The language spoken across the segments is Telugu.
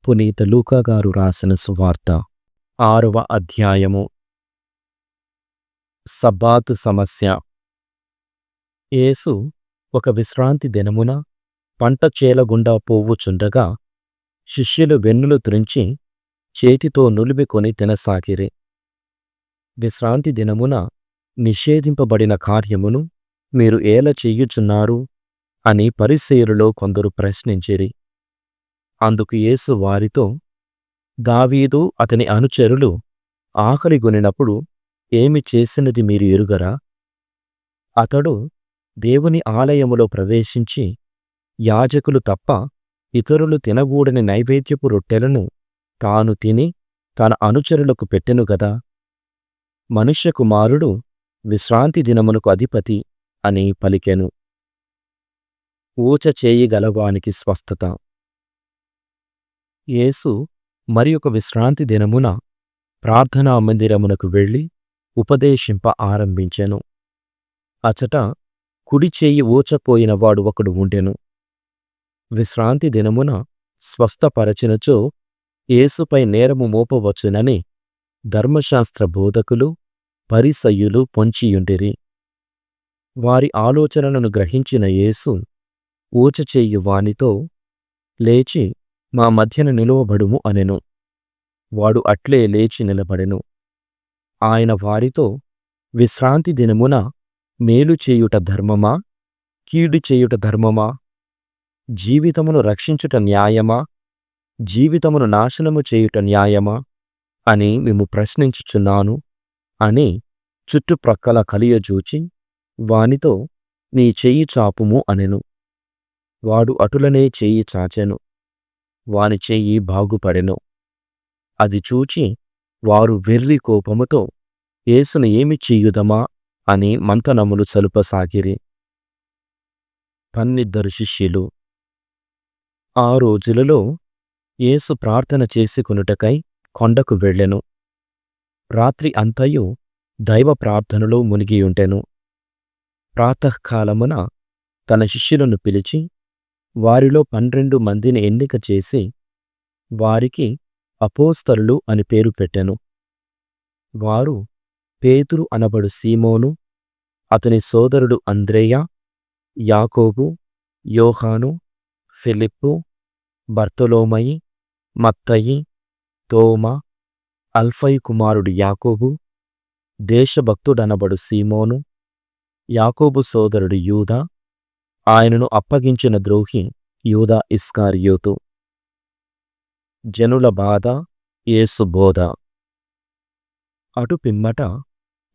పునీత లూకా గారు రాసిన సువార్త 6వ అధ్యాయము. సబ్బాతు సమస్య. యేసు ఒక విశ్రాంతి దినమున పంట చేల గుండా పోవుచుండగా శిష్యులు వెన్నులు త్రుంచి చేతితో నులిమికొని తినసాగిరి. విశ్రాంతి దినమున నిషేధింపబడిన కార్యమును మీరు ఏల చెయ్యుచున్నారు అని పరిసయ్యులలో కొందరు ప్రశ్నించిరి. అందుకు యేసు వారితో, దావీదు అతని అనుచరులు ఆకలిగొనినప్పుడు ఏమి చేసినది మీరు ఎరుగరా? అతడు దేవుని ఆలయములో ప్రవేశించి యాజకులు తప్ప ఇతరులు తినగూడని నైవేద్యపు రొట్టెలను తాను తిని తన అనుచరులకు పెట్టెను గదా. మనుష్య కుమారుడు విశ్రాంతి దినమునకు అధిపతి అని పలికెను. ఊచ చేయగలవానికి స్వస్థత. యేసు మరి ఒక విశ్రాంతి దినమున ప్రార్థనా మందిరమునకు వెళ్ళి ఉపదేశింప ఆరంభించెను. అచట కుడి చేయి ఊచపోయినవాడు ఒకడు ఉండెను. విశ్రాంతి దినమున స్వస్థపరచినచో యేసుపై నేరము మోపవచ్చునని ధర్మశాస్త్ర బోధకులు పరిసయ్యులు పొంచియుండిరి. వారి ఆలోచనలను గ్రహించిన యేసు ఊచచేయు వానితో, లేచి మా మధ్యన నిలువబడుము అనెను. వాడు అట్లే లేచి నిలబడెను. ఆయన వారితో, విశ్రాంతి దినమున మేలు చేయుట ధర్మమా, కీడు చేయుట ధర్మమా? జీవితమును రక్షించుట న్యాయమా, జీవితమును నాశనము చేయుట న్యాయమా అని మిమ్ము ప్రశ్నించుచున్నాను అని చుట్టుప్రక్కల కలియజూచి వానితో, నీ చెయ్యి చాపుము అనెను. వాడు అటులనే చెయ్యి చాచెను. వాని చెయ్యి బాగుపడెను. అది చూచి వారు వెర్రి కోపముతో యేసును ఏమి చెయ్యుదమా అని మంతనములు సలుపసాగిరి. 12 శిష్యులు. ఆ రోజులలో యేసు ప్రార్థన చేసుకొనుటకై కొండకు వెళ్ళెను. రాత్రి అంతయు దైవ ప్రార్థనలో మునిగియుండెను. ప్రాతఃకాలమున తన శిష్యులను పిలిచి వారిలో 12 మందిని ఎన్నిక చేసి వారికి అపోస్తలులు అని పేరు పెట్టెను. వారు పేతురు అనబడు సీమోను, అతని సోదరుడు అంద్రెయ, యాకోబు, యోహాను, ఫిలిప్పు, బర్తొలొమయి, మత్తయి, తోమా, అల్ఫయి కుమారుడు యాకోబు, దేశభక్తుడనబడు సీమోను, యాకోబు సోదరుడు యూదా, ఆయనను అప్పగించిన ద్రోహి యూదా ఇస్కారియోతు. జనుల బాధ, యేసు బోధ. అటు పిమ్మట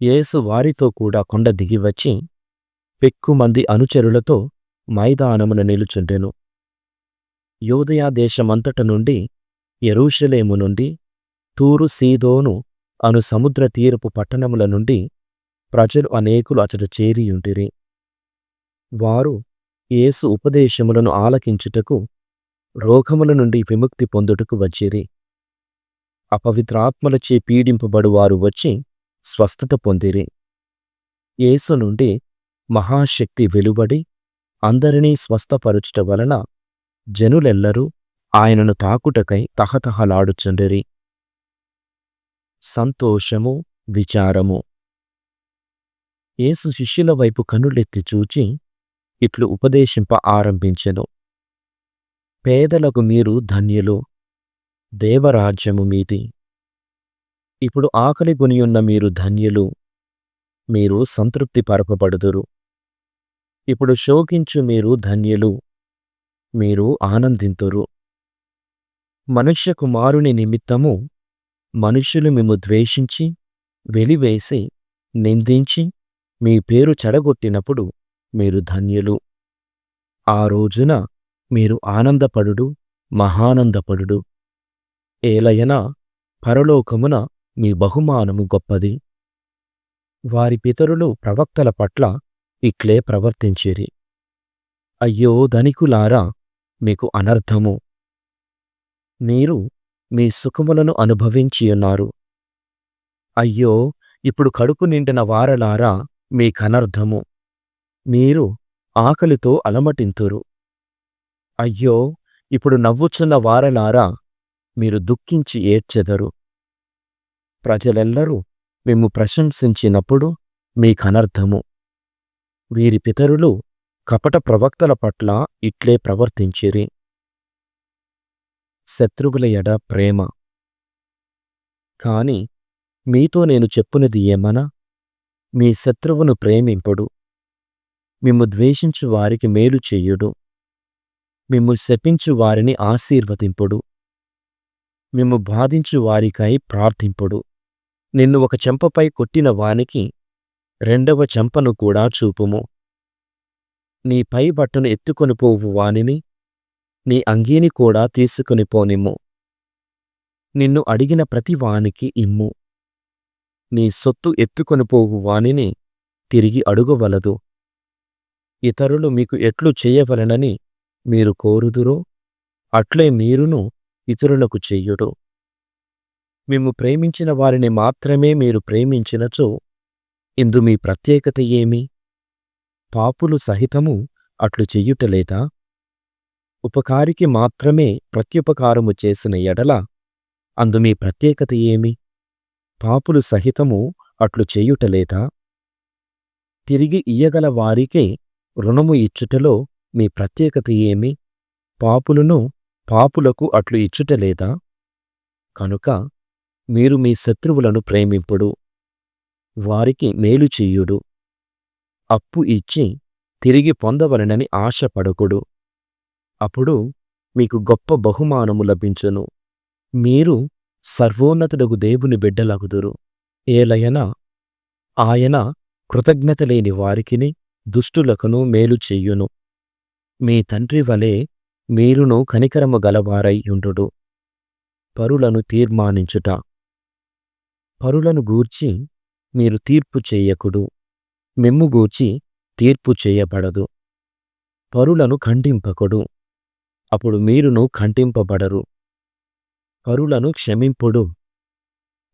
యేసు వారితో కూడా కొండ దిగివచ్చి పెక్కుమంది అనుచరులతో మైదానమున నిలుచుండెను. యూదయ దేశమంతట నుండి, యెరూషలేము నుండి, తూరు సీదోను అను సముద్ర తీరపు పట్టణముల నుండి ప్రజలు అనేకులు అచట చేరియుండిరి. వారు యేసు ఉపదేశములను ఆలకించుటకు, రోగముల నుండి విముక్తి పొందుటకు వచ్చిరి. అపవిత్రాత్మలచే పీడింపబడువారు వచ్చి స్వస్థత పొందిరి. యేసు నుండి మహాశక్తి వెలువడి అందరినీ స్వస్థపరుచుట వలన జనులెల్లరూ ఆయనను తాకుటకై తహతహలాడుచుండిరి. సంతోషము, విచారము. యేసు శిష్యుల వైపు కన్నులెత్తి చూచి ఇట్లు ఉపదేశింప ఆరంభించెను. పేదలకు మీరు ధన్యులు, దేవరాజ్యము మీది. ఇప్పుడు ఆకలిగొనియున్న మీరు ధన్యులు, మీరు సంతృప్తి పరపబడుదురు. ఇప్పుడు శోకించు మీరు ధన్యులు, మీరు ఆనందింతురు. మనుష్య కుమారుని నిమిత్తము మనుష్యులు మిమ్ము ద్వేషించి, వెలివేసి, నిందించి, మీ పేరు చెడగొట్టినప్పుడు మీరు ధన్యులు. ఆ రోజున మీరు ఆనందపడుడు, మహానందపడుడు. ఏలయనా పరలోకమున మీ బహుమానము గొప్పది. వారి పితరులు ప్రవక్తల పట్ల ఇట్లే ప్రవర్తించిరి. అయ్యో ధనికులారా, మీకు అనర్థము! మీరు మీ సుఖములను అనుభవించియున్నారు. అయ్యో, ఇప్పుడు కడుపు నిండిన వారలారా, మీకనర్థము! మీరు ఆకలితో అలమటింతురు. అయ్యో, ఇప్పుడు నవ్వుచున్న వారలారా, మీరు దుఃఖించి ఏడ్చెదరు. ప్రజలెల్లరూ మిమ్ము ప్రశంసించినప్పుడు మీకనర్థము. వీరి పితరులు కపట ప్రవక్తల పట్ల ఇట్లే ప్రవర్తించిరి. శత్రువుల ఎడ ప్రేమ. కాని మీతో నేను చెప్పునది ఏమనా? మీ శత్రువును ప్రేమింపుడు. మిమ్ము ద్వేషించు వారికి మేలు చెయ్యుడు. మిమ్ము శపించు వారిని ఆశీర్వదింపుడు. మిమ్ము బాధించు వారికై ప్రార్థింపుడు. నిన్ను ఒక చెంపపై కొట్టిన వానికి రెండవ చెంపను కూడా చూపుము. నీ పై బట్టను ఎత్తుకొనిపోవు వానిని నీ అంగీని కూడా తీసుకొని పోనిమ్ము. నిన్ను అడిగిన ప్రతి వానికి ఇమ్ము. నీ సొత్తు ఎత్తుకొనిపోవు వానిని తిరిగి అడుగవలదు. ఇతరులు మీకు ఎట్లు చేయవలెనని మీరు కోరుదురో అట్లే మీరును ఇతరులకు చెయ్యుడు. మిమ్ము ప్రేమించిన వారిని మాత్రమే మీరు ప్రేమించినచో ఇందు మీ ప్రత్యేకత ఏమి? పాపులు సహితము అట్లు చెయ్యుటలేదా? ఉపకారికి మాత్రమే ప్రత్యుపకారము చేసిన ఎడల అందు మీ ప్రత్యేకత ఏమి? పాపులు సహితము అట్లు చేయుటలేదా? తిరిగి ఇయ్యగల వారికే రుణము ఇచ్చుటలో మీ ప్రత్యేకత ఏమి? పాపులను పాపులకు అట్లు ఇచ్చుటలేదా? కనుక మీరు మీ శత్రువులను ప్రేమింపుడు. వారికి మేలు చెయ్యుడు. అప్పు ఇచ్చి తిరిగి పొందవలెనని ఆశపడకుడు. అప్పుడు మీకు గొప్ప బహుమానము లభించును. మీరు సర్వోన్నతుడగు దేవుని బిడ్డలగుదురు. ఏలయన ఆయన కృతజ్ఞత లేని వారికిని దుష్టులకును మేలు చెయ్యును. మీ తండ్రి వలె మీరును కనికరము గలవారై యుండుడు. పరులను తీర్మానించుట. పరులను గూర్చి మీరు తీర్పు చేయకుడు. మిమ్ము గూర్చి తీర్పు చేయబడదు. పరులను ఖండింపకుడు. అప్పుడు మీరును ఖండింపబడరు. పరులను క్షమింపుడు.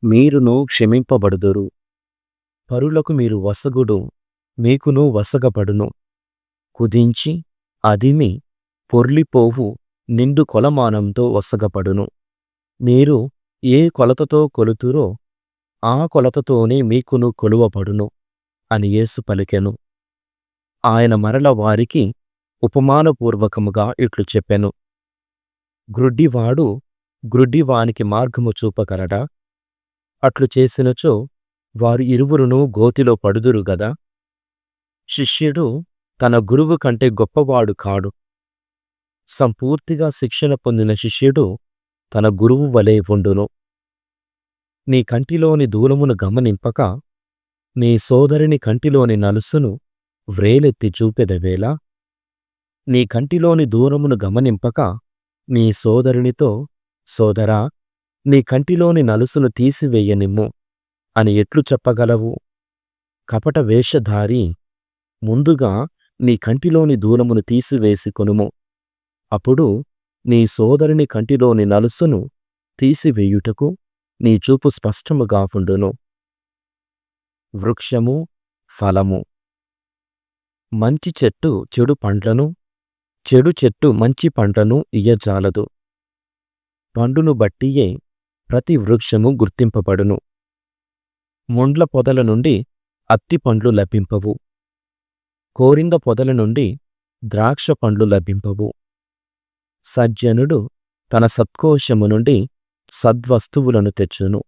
మీరును క్షమింపబడుదురు. పరులకు మీరు వసగుడు. మీకును వసగబడును. కుదించి అదిమి పొర్లిపోవు నిండు కొలమానంతో వసగబడును. మీరు ఏ కొలతతో కొలుతురో ఆ కొలతతోనే మీకును కొలువబడును అని యేసు పలికెను. ఆయన మరల వారికి ఉపమానపూర్వకముగా ఇట్లు చెప్పెను. గ్రుడ్డివాడు గ్రుడ్డివానికి మార్గము చూపగలడా? అట్లు చేసినచో వారు ఇరువురును గోతిలో పడుదురు గదా. శిష్యుడు తన గురువు కంటే గొప్పవాడు కాడు. సంపూర్తిగా శిక్షణ పొందిన శిష్యుడు తన గురువు వలె ఉండును. నీ కంటిలోని దూలమును గమనింపక నీ సోదరుని కంటిలోని నలుసును వ్రేలెత్తి చూపెదవేలా? నీ కంటిలోని దూరమును గమనింపక నీ సోదరునితో, సోదరా, నీ కంటిలోని నలుసును తీసివేయనిమ్ము అని ఎట్లు చెప్పగలవు? కపట వేషధారి, ముందుగా నీ కంటిలోని దూలమును తీసివేసి కొనుము. అప్పుడు నీ సోదరుని కంటిలోని నలుసును తీసివేయుటకు నీ చూపు స్పష్టముగా ఉండును. వృక్షము, ఫలము. మంచి చెట్టు చెడు పండ్లను, చెడు చెట్టు మంచి పండ్లను ఇయ్యజాలదు. పండును బట్టియే ప్రతి వృక్షము గుర్తింపబడును. ముండ్ల పొదల నుండి అత్తి పండ్లు లభింపవు. కోరింద పొదల నుండి ద్రాక్ష పండ్లు లభింపవు. సజ్జనుడు తన సత్కోశము నుండి సద్వస్తువులను తెచ్చును.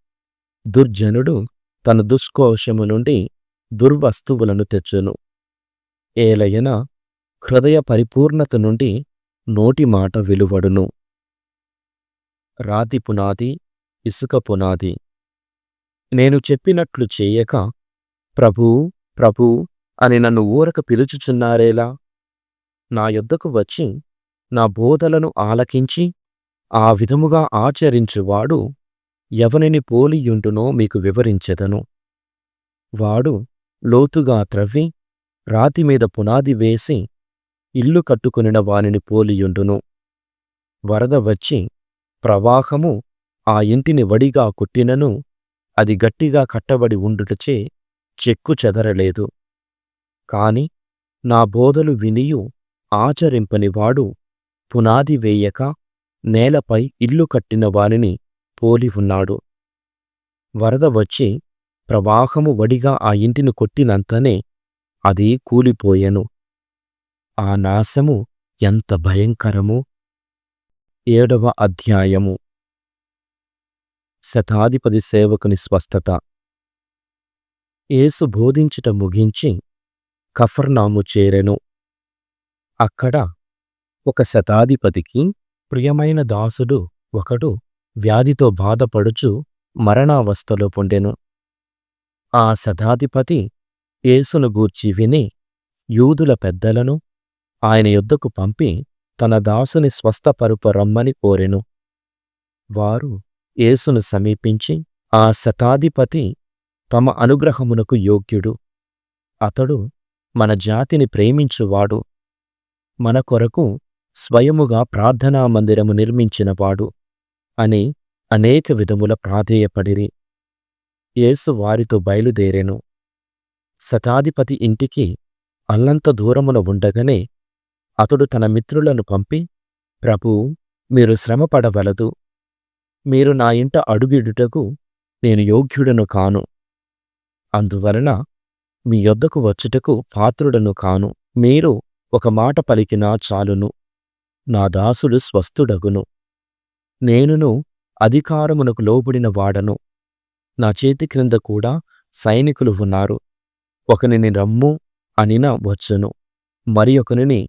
దుర్జనుడు తన దుష్కోశము నుండి దుర్వస్తువులను తెచ్చును. ఏలయన హృదయ పరిపూర్ణత నుండి నోటి మాట వెలువడును. రాతి పునాది, ఇసుక పునాది. నేను చెప్పినట్లు చేయక ప్రభూ, ప్రభూ అని నన్ను ఊరక పిలుచుచున్నారేలా? నా యొద్దకు వచ్చి నా బోధలను ఆలకించి ఆ విధముగా ఆచరించువాడు ఎవనిని పోలియుండునో మీకు వివరించెదను. వాడు లోతుగా త్రవ్వి రాతిమీద పునాది వేసి ఇల్లు కట్టుకొనిన వానిని పోలియుండును. వరద వచ్చి ప్రవాహము ఆ ఇంటిని వడిగా కొట్టినను అది గట్టిగా కట్టబడి ఉండుటచే చెక్కు చెదరలేదు. కాని నా బోధలు వినియు ఆచరింపని వాడు పునాది వేయక నేలపై ఇల్లు కట్టిన వానిని పోలి ఉన్నాడు. వరద వచ్చి ప్రవాహము వడిగా ఆ ఇంటిని కొట్టినంతనే అది కూలిపోయెను. ఆ నాశము ఎంత భయంకరమో! 7వ అధ్యాయము. శతాధిపతి సేవకుని స్వస్థత. యేసు బోధించుట ముగించి కఫర్నాము చేరెను. అక్కడ ఒక శతాధిపతికి ప్రియమైన దాసుడు ఒకడు వ్యాధితో బాధపడుచు మరణావస్థలో పొండెను. ఆ శతాధిపతి యేసును గూర్చి విని యూదుల పెద్దలను ఆయన యొద్దకు పంపి తన దాసుని స్వస్థపరుప రమ్మని కోరెను. వారు యేసును సమీపించి, ఆ శతాధిపతి తమ అనుగ్రహమునకు యోగ్యుడు, అతడు మన జాతిని ప్రేమించువాడు, మన కొరకు స్వయముగా ప్రార్థనా మందిరము నిర్మించినవాడు అని అనేక విధముల ప్రాధేయపడిరి. యేసు వారితో బయలుదేరెను. శతాధిపతి ఇంటికి అల్లంత దూరమున ఉండగనే అతడు తన మిత్రులను పంపి, ప్రభూ, మీరు శ్రమపడవలదు. మీరు నా ఇంట అడుగిడుటకు నేను యోగ్యుడను కాను. అందువలన మీ యొద్దకు వచ్చుటకు పాత్రుడను కాను. మీరు ఒక మాట పలికినా చాలును, నా దాసుడు స్వస్థుడగును. నేనును అధికారమునకు లోబడిన వాడను. నా చేతి క్రింద కూడా సైనికులు ఉన్నారు. ఒకనిని రమ్ము అనిన వచ్చును, మరి ఒకనిని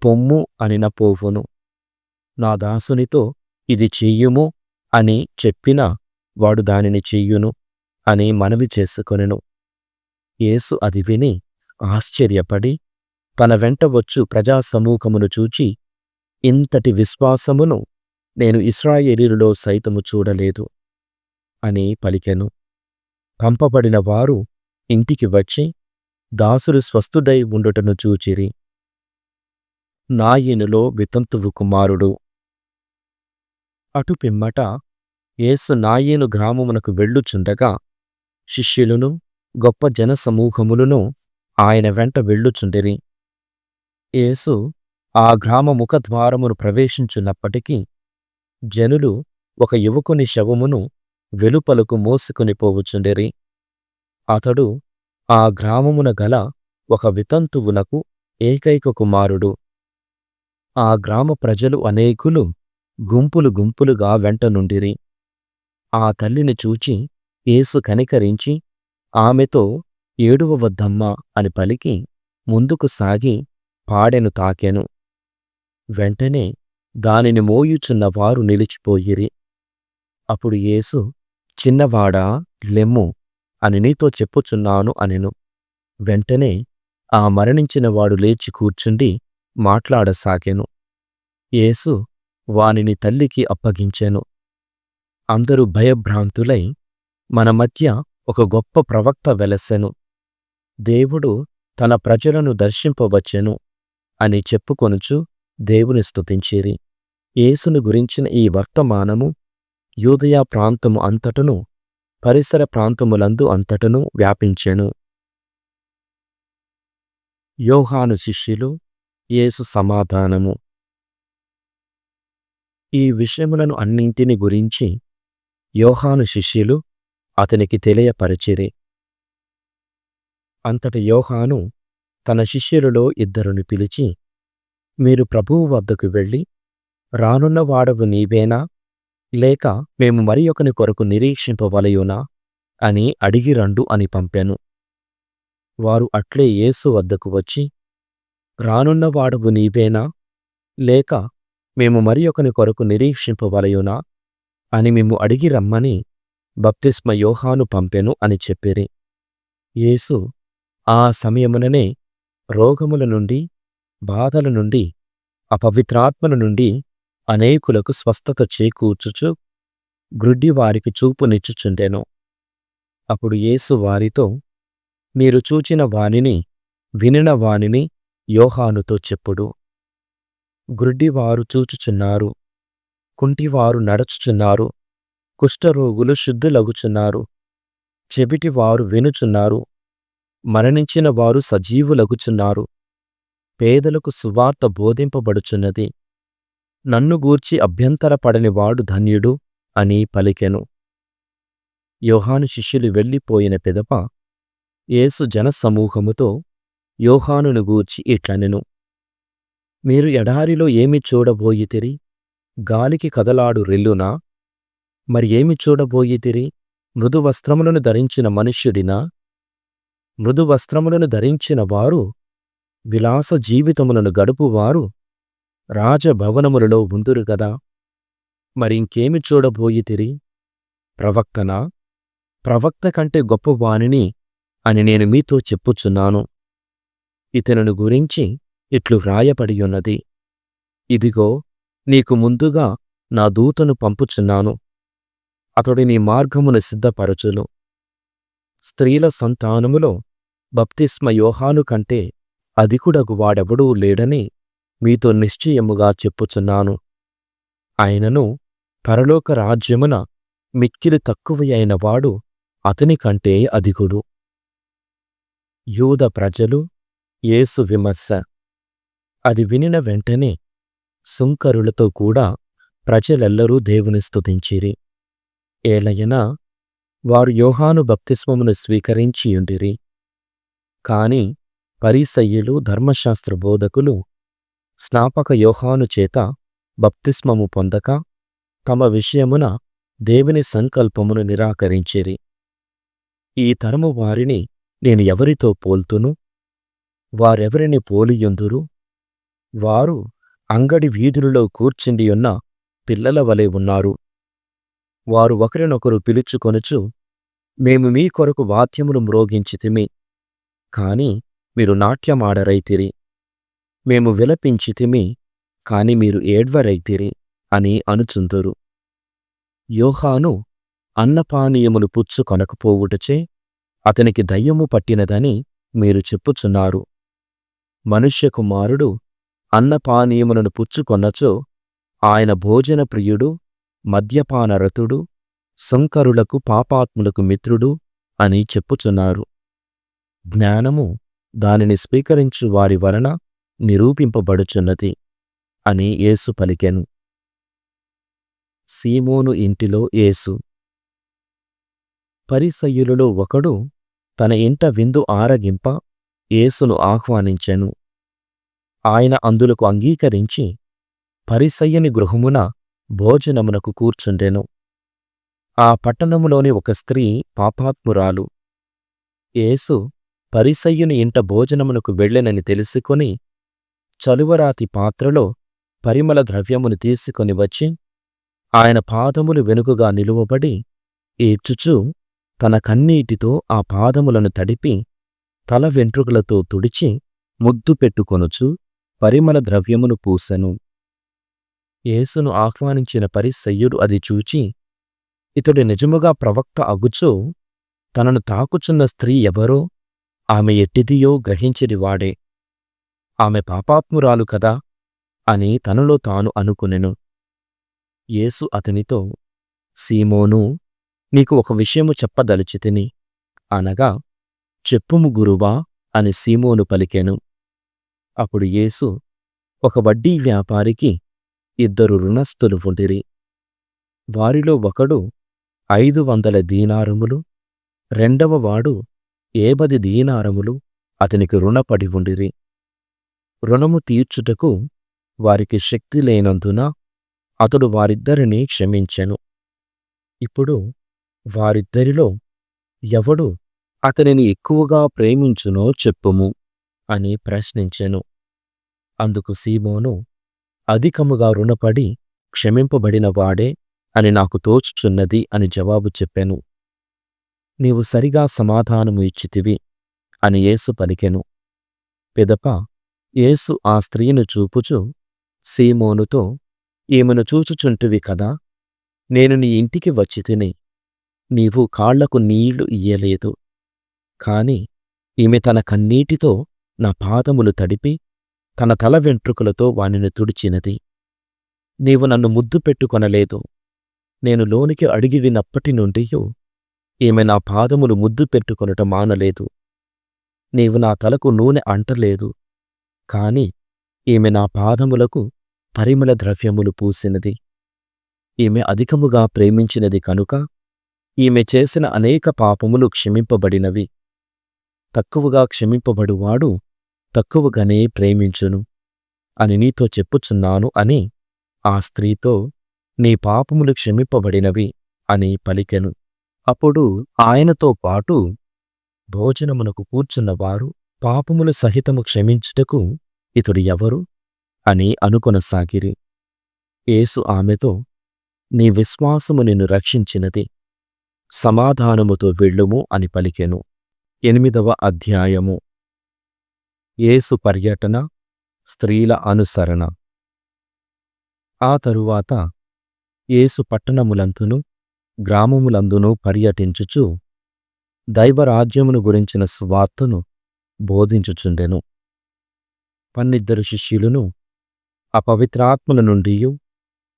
పొమ్ము అనిన పోవును. నా దాసునితో ఇది చెయ్యుము అని చెప్పినా వాడు దానిని చెయ్యును అని మనవి చేసుకొనెను. యేసు అది విని ఆశ్చర్యపడి తన వెంట వచ్చు ప్రజాసమూహమును చూచి, ఇంతటి విశ్వాసమును నేను ఇశ్రాయేలీయులలో సైతము చూడలేదు అని పలికెను. పంపబడిన వారు ఇంటికి వచ్చి దాసుడు స్వస్థుడై ఉండుటను చూచిరి. నాయీనులో వితంతువు కుమారుడు. అటు పిమ్మట యేసు నాయీను గ్రామమునకు వెళ్ళుచుండగా శిష్యులను గొప్ప జనసమూహములను ఆయన వెంట వెళ్ళుచుండిరి. యేసు ఆ గ్రామ ముఖద్వారమును ప్రవేశించున్నప్పటికీ జనులు ఒక యువకుని శవమును వెలుపలకు మోసుకుని పోవుచుండిరి. అతడు ఆ గ్రామమున గల ఒక వితంతువునకు ఏకైక కుమారుడు. ఆ గ్రామ ప్రజలు అనేకులు గుంపులు గుంపులుగా వెంట నుండిరి. ఆ తల్లిని చూచి యేసు కనికరించి ఆమెతో, ఏడువవద్దమ్మా అని పలికి ముందుకు సాగి పాడెను తాకెను. వెంటనే దానిని మోయుచున్న వారు నిలిచిపోయిరి. అప్పుడు యేసు, చిన్నవాడా, లెమ్ము అని నీతో చెప్పుచున్నాను అనెను. వెంటనే ఆ మరణించిన వాడు లేచి కూర్చుండి మాట్లాడసాగెను. యేసు వానిని తల్లికి అప్పగించెను. అందరూ భయభ్రాంతులై, మన మధ్య ఒక గొప్ప ప్రవక్త వెలసెను, దేవుడు తన ప్రజలను దర్శింపవచ్చెను అని చెప్పుకొనుచు దేవుని స్తుతించిరి. యేసును గురించిన ఈ వర్తమానము యూదయ ప్రాంతము అంతటను పరిసర ప్రాంతములందు అంతటను వ్యాపించెను. యోహాను శిష్యులు యేసు సమాధానము. ఈ విషయములను అన్నింటిని గురించి యోహాను శిష్యులు అతనికి తెలియపరచిరి. అంతట యోహాను తన శిష్యులలో 2 పిలిచి, మీరు ప్రభువు వద్దకు వెళ్ళి, రానున్న వాడవు నీవేనా, లేక మేము మరి ఒకని కొరకు నిరీక్షింపవలయునా అని అడిగి రండు అని పంపెను. వారు అట్లే యేసు వద్దకు వచ్చి, రానున్న వాడవు నీవేనా, లేక మేము మరి ఒకని కొరకు నిరీక్షింపవలయునా అని మిమ్ము అడిగి రమ్మని బప్తిస్మ యోహాను పంపెను అని చెప్పిరి. యేసు ఆ సమయముననే రోగముల నుండి, బాధల నుండి, అపవిత్రాత్మల నుండి అనేకులకు స్వస్థత చేకూర్చుచు గ్రుడ్డివారికి చూపునిచ్చుచుండెను. అప్పుడు యేసు వారితో, మీరు చూచిన వానిని, వినిన వానిని యోహానుతో చెప్పుడు. గ్రుడ్డివారు చూచుచున్నారు, కుంటివారు నడుచుచున్నారు, కుష్ఠరోగులు శుద్ధులగుచున్నారు, చెవిటివారు వినుచున్నారు, మరణించిన వారు సజీవులగుచున్నారు, పేదలకు సువార్త బోధింపబడుచున్నది, నన్ను గూర్చి అభ్యంతరపడనివాడు ధన్యుడు అని పలికెను. యోహాను శిష్యులు వెళ్ళిపోయిన పిదప యేసు జనసమూహముతో యోహానును గూర్చి ఇట్లనెను. మీరు ఎడారిలో ఏమి చూడబోయితిరి? గాలికి కదలాడు రెల్లునా? మరి ఏమి చూడబోయితిరి? మృదువస్త్రములను ధరించిన మనుష్యుడినా? మృదువస్త్రములను ధరించిన వారు, విలాస జీవితములను గడుపువారు రాజభవనములలో ఉందురు గదా. మరింకేమి చూడబోయితిరి? ప్రవక్తనా? ప్రవక్త కంటే గొప్పవానిని అని నేను మీతో చెప్పుచున్నాను. ఇతనును గురించి ఇట్లు వ్రాయబడియున్నది. ఇదిగో, నీకు ముందుగా నా దూతను పంపుచున్నాను. అతడు నీ మార్గమును సిద్ధపరచును. స్త్రీల సంతానములో బప్తిస్మ యోహాను కంటే అధికుడగు వాడెవడూ లేడని మీతో నిశ్చయముగా చెప్పుచున్నాను. ఆయనను పరలోక రాజ్యమున మిక్కిలి తక్కువయైన వాడు అతని కంటే అధికుడు. యూద ప్రజలు యేసు విమర్శ. అది వినిన వెంటనే సుంకరులతో కూడా ప్రజలెల్లరూ దేవుని స్తుతించిరి. ఏలయనా వారు యోహాను బప్తిస్మమును స్వీకరించియుండిరి. కాని పరిసయ్యులు ధర్మశాస్త్ర బోధకులు స్నాపక యోహాను చేత బప్తిస్మము పొందక తమ విషయమున దేవుని సంకల్పమును నిరాకరించిరి. ఈ తరము వారిని నేను ఎవరితో పోల్తును? వారెవరిని పోలియుందురు? వారు అంగడి వీధులలో కూర్చుండియున్న పిల్లల వలె ఉన్నారు. వారు ఒకరినొకరు పిలుచుకొనుచు, మేము మీ కొరకు వాద్యములు మ్రోగించితిమి, కాని మీరు నాట్యమాడరైతిరి. మేము విలపించితిమి, కాని మీరు ఏడ్వరైతిరి అని అనుచుందురు. యోహాను అన్నపానీయములు పుచ్చుకొనకపోవుటచే అతనికి దయ్యము పట్టినదని మీరు చెప్పుచున్నారు. మనుష్య కుమారుడు అన్నపానీయములను పుచ్చుకొన్నచో ఆయన భోజన ప్రియుడు, మద్యపానరతుడు, సుంకరులకు పాపాత్ములకు మిత్రుడు అని చెప్పుచున్నారు. జ్ఞానము దానిని స్వీకరించు వారి వలన నిరూపింపబడుచున్నది అని యేసు పలికెను. సీమోను ఇంటిలో యేసు. పరిసయ్యులలో ఒకడు తన ఇంట విందు ఆరగింప యేసును ఆహ్వానించెను. ఆయన అందులకు అంగీకరించి పరిసయ్యుని గృహమున భోజనమునకు కూర్చుండెను. ఆ పట్టణములోని ఒక స్త్రీ పాపాత్మురాలు. యేసు పరిసయ్యుని ఇంట భోజనమునకు వెళ్ళెనని తెలుసుకొని చలువరాతి పాత్రలో పరిమళ ద్రవ్యమును తీసుకొని వచ్చి ఆయన పాదములు వెనుకగా నిలువబడి ఏడ్చుచూ తన కన్నీటితో ఆ పాదములను తడిపి తల వెంట్రుకలతో తుడిచి ముద్దు పెట్టుకొనుచు పరిమళ ద్రవ్యమును పూసెను. యేసును ఆహ్వానించిన పరిసయ్యుడు అది చూచి, ఇతడు నిజముగా ప్రవక్త అగుచో తనను తాకుచున్న స్త్రీ ఎవరో ఆమె ఎట్టిదియో గ్రహించిడివాడే. ఆమె పాపాత్మురాలు కదా అని తనలో తాను అనుకొనెను. యేసు అతనితో, సీమోనూ, నీకు ఒక విషయము చెప్పదలచితిని అనగా, చెప్పుము గురువా అని సీమోను పలికెను. అప్పుడు యేసు, ఒక వడ్డీ వ్యాపారికి 2 రుణస్థులు ఉండిరి. వారిలో ఒకడు 500 దీనారములు, రెండవవాడు 50 దీనారములు అతనికి రుణపడి ఉండిరి. రుణము తీర్చుటకు వారికి శక్తి లేనందున అతడు వారిద్దరినీ క్షమించెను. ఇప్పుడు వారిద్దరిలో ఎవడు అతనిని ఎక్కువగా ప్రేమించునో చెప్పుము అని ప్రశ్నించెను. అందుకు సీమోను, అధికముగా రుణపడి క్షమింపబడిన వాడే అని నాకు తోచుచున్నది అని జవాబు చెప్పెను. నీవు సరిగా సమాధానము ఇచ్చితివి అని యేసు పలికెను. పిదప యేసు ఆ స్త్రీని చూపుచు సీమోనుతో, ఈమెను చూచుచుంటివి కదా, నేను నీ ఇంటికి వచ్చి తిని నీవు కాళ్లకు నీళ్లు ఇయ్యలేదు, కాని ఈమె తన కన్నీటితో నా పాదములు తడిపి తన తల వెంట్రుకలతో వానిని తుడిచినది. నీవు నన్ను ముద్దు పెట్టుకొనలేదు. నేను లోనికి అడిగిడినప్పటి నుండియూ ఈమె నా పాదములు ముద్దు పెట్టుకొనుట మానలేదు. నీవు నా తలకు నూనె అంటలేదు, కాని ఈమె నా పాదములకు పరిమళ ద్రవ్యములు పూసినది. ఈమె అధికముగా ప్రేమించినది కనుక ఈమె చేసిన అనేక పాపములు క్షమింపబడినవి. తక్కువగా క్షమింపబడువాడు తక్కువగానే ప్రేమించును అని నీతో చెప్పుచున్నాను అని ఆ స్త్రీతో నీ పాపములు క్షమింపబడినవి అని పలికెను. అప్పుడు ఆయనతో పాటు భోజనమునకు కూర్చున్నవారు పాపములు సహితము క్షమించుటకు ఇతడు ఎవరు అని అనుకొనసాగిరి. యేసు ఆమెతో, నీ విశ్వాసము నిన్ను రక్షించినది, సమాధానముతో వెళ్ళుము అని పలికెను. 8వ అధ్యాయము. యేసు పర్యటన, స్త్రీల అనుసరణ. ఆ తరువాత యేసు పట్టణములందును గ్రామములందును పర్యటించుచు దైవరాజ్యమును గురించిన సువార్తను బోధించుచుండెను. 12 శిష్యులను అపవిత్రాత్మల నుండియు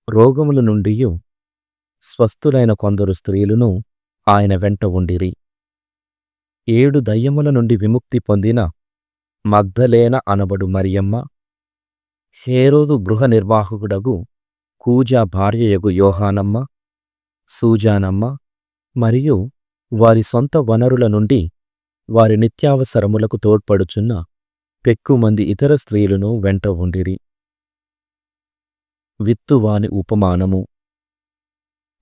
రోగముల నుండియు స్వస్థులైన కొందరు స్త్రీలను ఆయన వెంట ఉండిరి. 7 దయ్యముల నుండి విముక్తి పొందిన మగ్దలేన అనబడు మరియమ్మ, హేరోదు గృహ నిర్వాహకుడగు కూజా భార్యయగు యోహానమ్మ, సూజానమ్మ మరియు వారి సొంత వనరుల నుండి వారి నిత్యావసరములకు తోడ్పడుచున్న పెక్కుమంది ఇతర స్త్రీలను వెంట ఉండిరి. విత్తువాని ఉపమానము.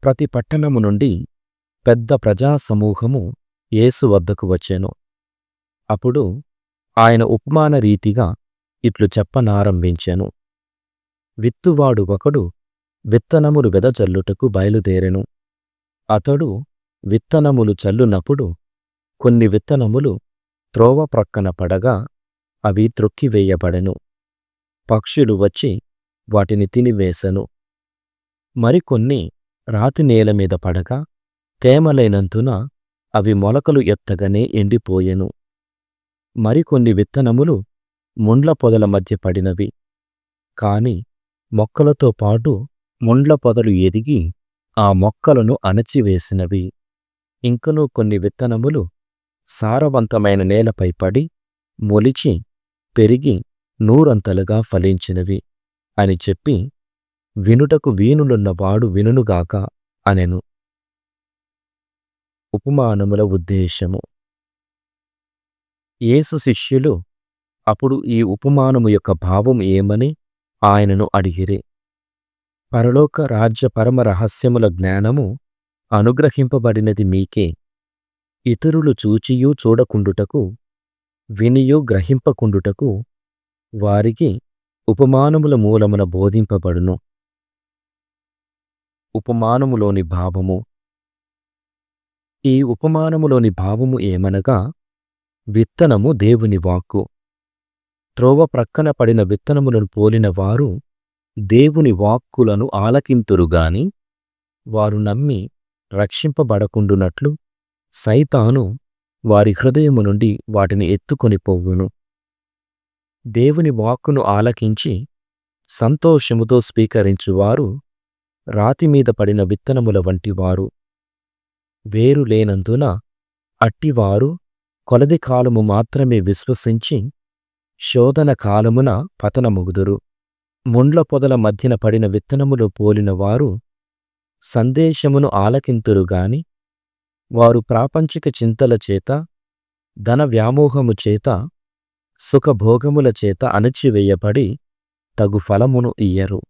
ప్రతి పట్టణము నుండి పెద్ద ప్రజాసమూహము యేసు వద్దకు వచ్చెను. అప్పుడు ఆయన ఉపమాన రీతిగా ఇట్లు చెప్పనారంభించెను. విత్తువాడు ఒకడు విత్తనములు వెదజల్లుటకు బయలుదేరెను. అతడు విత్తనములు చల్లునప్పుడు కొన్ని విత్తనములు త్రోవ ప్రక్కన పడగా అవి త్రొక్కివేయబడెను. పక్షులు వచ్చి వాటిని తినివేశెను. మరికొన్ని రాతి నేల మీద పడగా తేమలైనందున అవి మొలకలు ఎత్తగనే ఎండిపోయెను. మరికొన్ని విత్తనములు ముండ్ల పొదల మధ్య పడినవి. కాని మొక్కలతో పాటు ముండ్ల పొదలు ఎదిగి ఆ మొక్కలను అణచివేసినవి. ఇంకనూ కొన్ని విత్తనములు సారవంతమైన నేలపై పడి మొలిచి పెరిగి నూరంతలుగా ఫలించినవి అని చెప్పి, వినుటకు వీనులున్నవాడు వినుగాక అనెను. ఉపమానముల ఉద్దేశము. యేసు శిష్యులు అప్పుడు ఈ ఉపమానము యొక్క భావం ఏమని ఆయనను అడిగిరి. పరలోక రాజ్య పరమ రహస్యముల జ్ఞానము అనుగ్రహింపబడినది మీకే. ఇతరులు చూచియూ చూడకుండుటకు, వినియూ గ్రహింపకుండుటకు వారికి ఉపమానముల మూలమున బోధింపబడును. ఉపమానములోని భావము. ఈ ఉపమానములోని భావము ఏమనగా, విత్తనము దేవుని వాక్కు. త్రోవ ప్రక్కన పడిన విత్తనములను పోలిన వారు దేవుని వాక్కులను ఆలకింతురుగాని వారు నమ్మి రక్షింపబడకుండునట్లు సైతాను వారి హృదయము నుండి వాటిని ఎత్తుకొని పోవును. దేవుని వాక్కును ఆలకించి సంతోషముతో స్వీకరించువారు రాతిమీద పడిన విత్తనముల వంటివారు. వేరు లేనందున అట్టివారు కొలది కాలము మాత్రమే విశ్వసించి శోధన కాలమున పతనమగుదురు. ముండ్ల పొదల మధ్యన పడిన విత్తనములు పోలిన వారు సందేశమును ఆలకింతురుగాని వారు ప్రాపంచిక చింతల చేత, ధన వ్యామోహము చేత, సుఖభోగముల చేత అణచివేయబడి తగు ఫలమును ఇయ్యరు.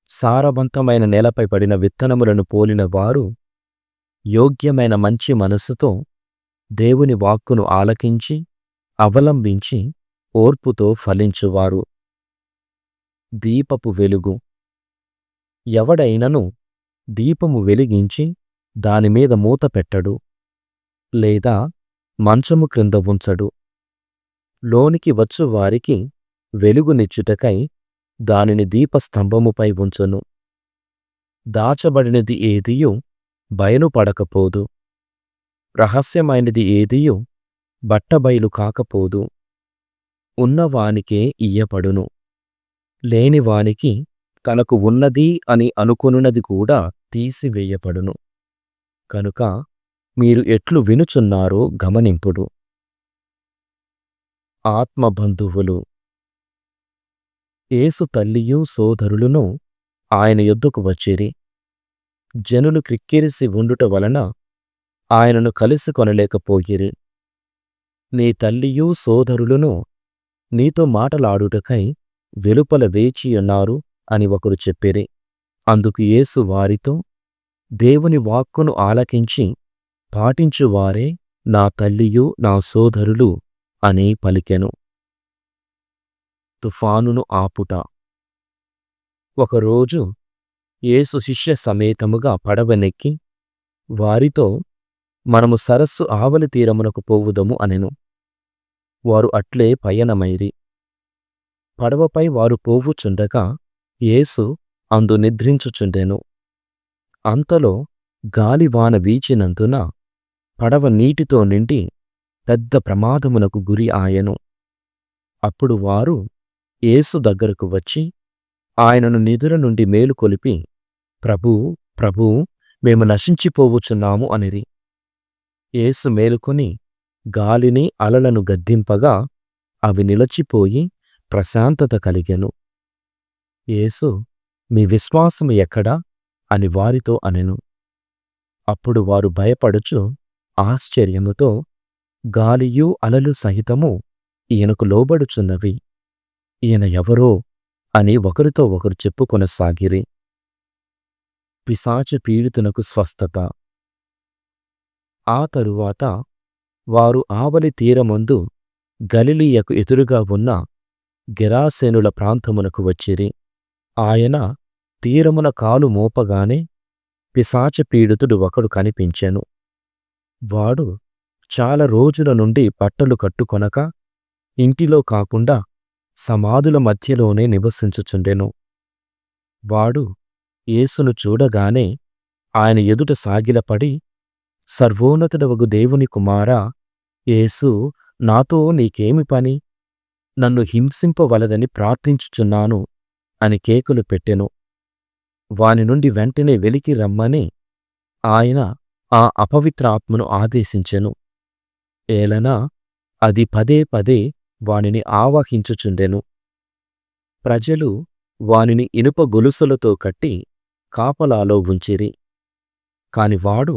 సారవంతమైన నేలపై పడిన విత్తనములను పోలిన వారు యోగ్యమైన మంచి మనస్సుతో దేవుని వాక్కును ఆలకించి అవలంబించి ఓర్పుతో ఫలించువారు. దీపపు వెలుగు. ఎవడైనను దీపము వెలిగించి దానిమీద మూత పెట్టడు, లేదా మంచము క్రింద ఉంచడు. లోనికి వచ్చు వారికి వెలుగునిచ్చుటకై దానిని దీపస్తంభముపై ఉంచును. దాచబడినది ఏదియూ బయలుపడకపోదు, రహస్యమైనది ఏదియూ బట్టబయలు కాకపోదు. ఉన్నవానికే ఇయ్యబడును, లేనివానికి తనకు ఉన్నది అని అనుకొనున్నది కూడా తీసివేయబడును. కనుక మీరు ఎట్లు వినుచున్నారో గమనింపుడు. ఆత్మబంధువులు. యేసు తల్లియు సోదరులును ఆయన యొద్దకు వచ్చిరి. జనులు క్రిక్కిరిసి ఉండుట వలన ఆయనను కలుసుకొనలేకపోయిరి. నీ తల్లియు సోదరులును నీతో మాటలాడుటకై వెలుపల వేచియున్నారు అని ఒకరు చెప్పిరి. అందుకు యేసు వారితో, దేవుని వాక్కును ఆలకించి పాటించువారే నా తల్లియు నా సోదరులు అని పలికెను. తుఫానును ఆపుట. ఒకరోజు యేసు శిష్య సమేతముగా పడవనెక్కి వారితో, మనము సరస్సు ఆవలి తీరమునకు పోవుదము అనెను. వారు అట్లే పయనమైరి. పడవపై వారు పోవుచుండగా యేసు అందు నిద్రించుచుండెను. అంతలో గాలివాన వీచినందున పడవ నీటితో నిండి పెద్ద ప్రమాదమునకు గురి ఆయెను. అప్పుడు వారు యేసు దగ్గరకు వచ్చి ఆయనను నిదుర నుండి మేలుకొలిపి, ప్రభూ, ప్రభూ, మేము నశించిపోవుచున్నాము అనిరి. యేసు మేలుకొని గాలిని అలలను గద్దింపగా అవి నిలచిపోయి ప్రశాంతత కలిగెను. యేసు, మీ విశ్వాసము ఎక్కడా అని వారితో అనెను. అప్పుడు వారు భయపడుచు ఆశ్చర్యముతో, గాలియు అలలు సహితము ఈయనకు లోబడుచున్నవి, ఈయన ఎవరో అని ఒకరితో ఒకరు చెప్పుకొనసాగిరి. పిశాచ పీడితునకు స్వస్థత. ఆ తరువాత వారు ఆవలి తీరమందు గలిలయకు ఎదురుగా ఉన్న గెరాసేనుల ప్రాంతమునకు వచ్చిరి. ఆయన తీరమున కాలు మోపగానే పిశాచ పీడితుడు ఒకడు కనిపించెను. వాడు చాలా రోజుల నుండి బట్టలు కట్టుకొనక ఇంటిలో కాకుండా సమాధుల మధ్యలోనే నివసించుచుండెను. వాడు యేసును చూడగానే ఆయన ఎదుట సాగిలపడి, సర్వోన్నతుడవగు దేవుని కుమారా, యేసు, నాతో నీకేమి పని? నన్ను హింసింపవలదని ప్రార్థించుచున్నాను అని కేకలు పెట్టెను. వాని నుండి వెంటనే వెలికి రమ్మని ఆయన ఆ అపవిత్ర ఆత్మను ఆదేశించెను. ఏలనా అది పదే పదే వానిని ఆవాహించుచుండెను. ప్రజలు వానిని ఇనుప గొలుసులతో కట్టి కాపలాలో ఉంచిరి. కాని వాడు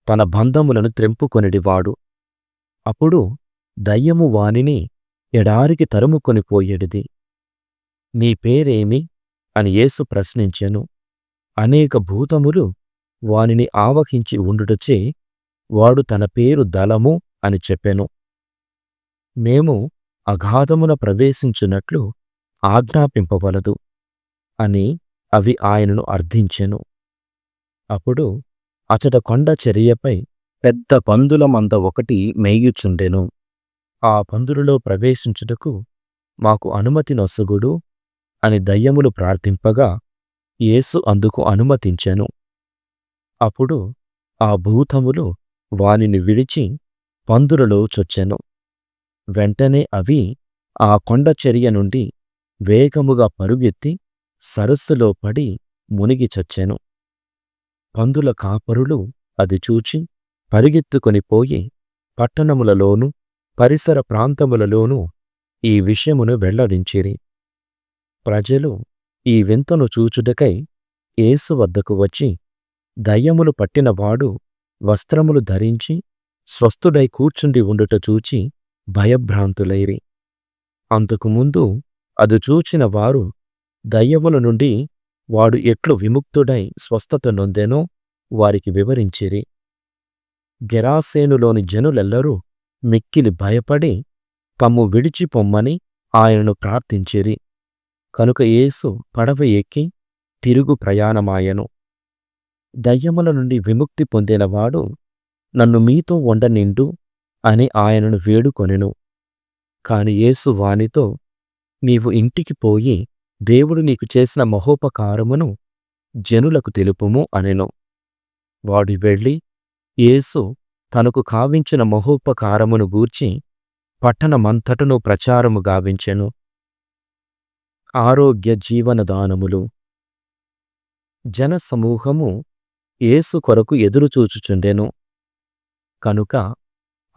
తన బంధములను త్రెంపుకొనిడివాడు. అప్పుడు దయ్యము వానిని ఎడారికి తరుముకొని పోయేడిది. నీ పేరేమి అని యేసు ప్రశ్నించెను. అనేక భూతములు వానిని ఆవహించి ఉండుటచే వాడు తన పేరు దళము అని చెప్పెను. మేము అగాధమున ప్రవేశించున్నట్లు ఆజ్ఞాపింపవలదు అని అవి ఆయనను అర్థించెను. అప్పుడు అచట కొండ చరియపై పెద్ద పందుల మంద ఒకటి మేయుచుండెను. ఆ పందులలో ప్రవేశించుటకు మాకు అనుమతి నొసగుడు అని దయ్యములు ప్రార్థింపగా యేసు అందుకు అనుమతించెను. అప్పుడు ఆ భూతములు వానిని విడిచి పందులలో చొచ్చెను. వెంటనే అవి ఆ కొండ చర్య నుండి వేగముగా పరుగెత్తి సరస్సులో పడి మునిగి చచ్చెను. పందుల కాపరులు అది చూచి పరిగెత్తుకొని పోయి పట్టణములలోనూ పరిసర ప్రాంతములలోనూ ఈ విషయమును వెల్లడించిరి. ప్రజలు ఈ వింతను చూచుటకై యేసు వద్దకు వచ్చి, దయ్యములు పట్టినవాడు వస్త్రములు ధరించి స్వస్థుడై కూర్చుండి ఉండుట చూచి భయభ్రాంతులైరి. అంతకుముందు అది చూచిన వారు దయ్యముల నుండి వాడు ఎట్లు విముక్తుడై స్వస్థత నొందెనో వారికి వివరించిరి. గెరాసేనులోని జనులెల్లరూ మిక్కిలి భయపడి తమ్ము విడిచిపొమ్మని ఆయనను ప్రార్థించిరి. కనుక యేసు పడవ ఎక్కి తిరుగు ప్రయాణమాయెను. దయ్యముల నుండి విముక్తి పొందినవాడు, నన్ను మీతో ఉండనిండు అని ఆయనను వేడుకొనెను. కాని యేసు వానితో, నీవు ఇంటికి పోయి దేవుడు నీకు చేసిన మహోపకారమును జనులకు తెలుపుము అనెను. వాడు వెళ్ళి యేసు తనకు కావించిన మహోపకారమును గూర్చి పట్టణమంతటను ప్రచారము గావించెను. ఆరోగ్య జీవనదానములు. జనసమూహము యేసు కొరకు ఎదురుచూచుచుండెను. కనుక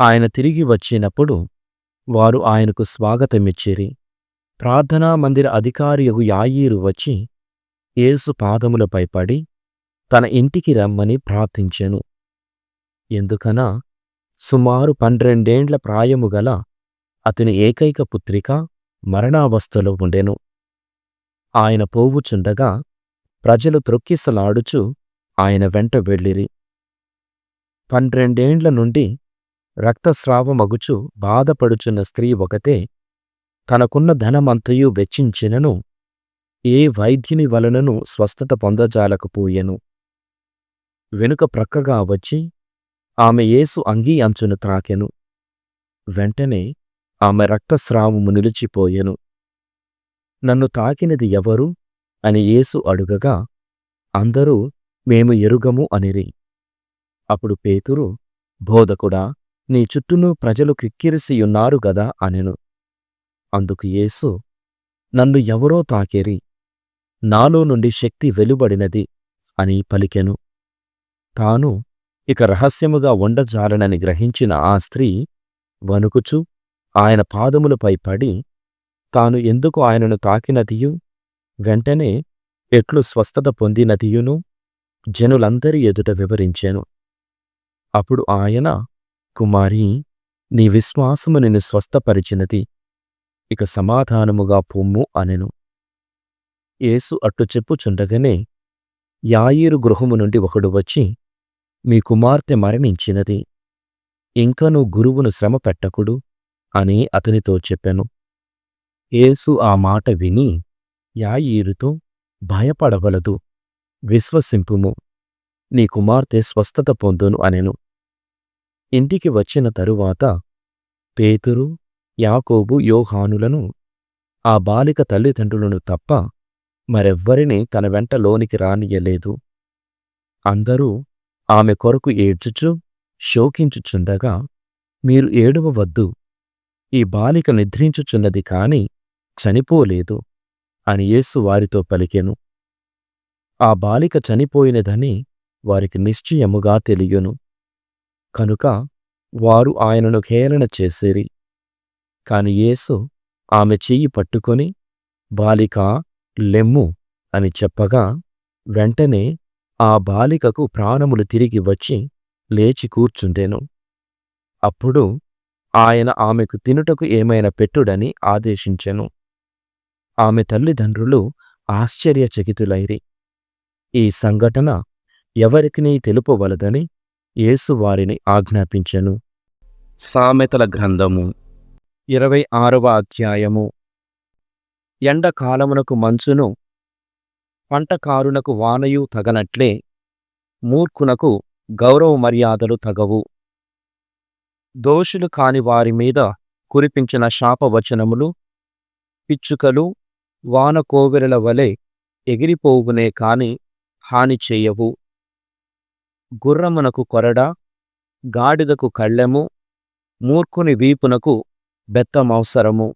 ఆయన తిరిగి వచ్చినప్పుడు వారు ఆయనకు స్వాగతమిచ్చిరి. ప్రార్థనా మందిర అధికారియగు యాయీరు వచ్చి యేసు పాదములపై పడి తన ఇంటికి రమ్మని ప్రార్థించెను. ఎందుకనా సుమారు 12 ప్రాయము గల అతని ఏకైక పుత్రిక మరణావస్థలో ఉండెను. ఆయన పోవుచుండగా ప్రజలు త్రొక్కిసలాడుచు ఆయన వెంట వెళ్ళిరి. 12 నుండి రక్తస్రావమగుచు బాధపడుచున్న స్త్రీ ఒకతే తనకున్న ధనమంతయు వెచ్చించినను ఏ వైద్యుని వలనను స్వస్థత పొందజాలకపోయెను. వెనుక ప్రక్కగా వచ్చి ఆమె యేసు అంగీ అంచును త్రాకెను. వెంటనే ఆమె రక్తస్రావము నిలిచిపోయెను. నన్ను తాకినది ఎవరు అని యేసు అడుగగా అందరూ మేము ఎరుగము అనిరి. అప్పుడు పేతురు, బోధకుడా, నీ చుట్టూను ప్రజలు కిక్కిరిసియున్నారు గదా అనెను. అందుకు యేసు, నన్ను ఎవరో తాకిరి, నాలో నుండి శక్తి వెలువడినది అని పలికెను. తాను ఇక రహస్యముగా ఉండజాలనని గ్రహించిన ఆ స్త్రీ వణుకుచు ఆయన పాదములపై పడి తాను ఎందుకు ఆయనను తాకినదియు వెంటనే ఎట్లు స్వస్థత పొందినదియును జనులందరి ఎదుట వివరించెను. అప్పుడు ఆయన, కుమారీ, నీ విశ్వాసము నిన్ను స్వస్థపరిచినది, ఇక సమాధానముగా పొమ్ము అనెను. యేసు అట్లు చెప్పుచుండగనే యాయీరు గృహము నుండి ఒకడు వచ్చి, మీ కుమార్తె మరణించినది, ఇంకనూ గురువును శ్రమ పెట్టకుడు అని అతనితో చెప్పెను. యేసు ఆ మాట విని యాయీరుతో, భయపడవలదు, విశ్వసింపుము, నీ కుమార్తె స్వస్థత పొందును అనెను. ఇంటికి వచ్చిన తరువాత పేతురు, యాకోబు, యోహానులను ఆ బాలిక తల్లిదండ్రులను తప్ప మరెవ్వరినీ తన వెంట లోనికి రానియ్యలేదు. అందరూ ఆమె కొరకు ఏడ్చుచు శోకించుచుండగా, మీరు ఏడవవద్దు, ఈ బాలిక నిద్రించుచున్నది కాని చనిపోలేదు అని యేసు వారితో పలికెను. ఆ బాలిక చనిపోయినదని వారికి నిశ్చయముగా తెలియును. కనుక వారు ఆయనను హేళన చేసిరి. కాని యేసు ఆమె చెయ్యి పట్టుకొని, బాలికా, లెమ్ము అని చెప్పగా వెంటనే ఆ బాలికకు ప్రాణములు తిరిగి వచ్చి లేచి కూర్చుండెను. అప్పుడు ఆయన ఆమెకు తినుటకు ఏమైనా పెట్టుడని ఆదేశించెను. ఆమె తల్లిదండ్రులు ఆశ్చర్యచకితులైరి. ఈ సంఘటన ఎవరికినీ తెలుపవలదని యేసు వారిని ఆజ్ఞాపించెను. సామెతల గ్రంథము 26వ అధ్యాయము. ఎండకాలమునకు మంచును, పంటకారునకు వానయు తగనట్లే మూర్ఖునకు గౌరవ మర్యాదలు తగవు. దోషులు కాని వారి మీద కురిపించిన శాపవచనములు పిచ్చుకలు వాన కోవెలల వలె ఎగిరిపోవునే కాని హాని చెయ్యవు. గుర్రమునకు కొరడ, గాడిదకు కళ్ళెము, మూర్ఖుని వీపునకు బెత్తమవసరము.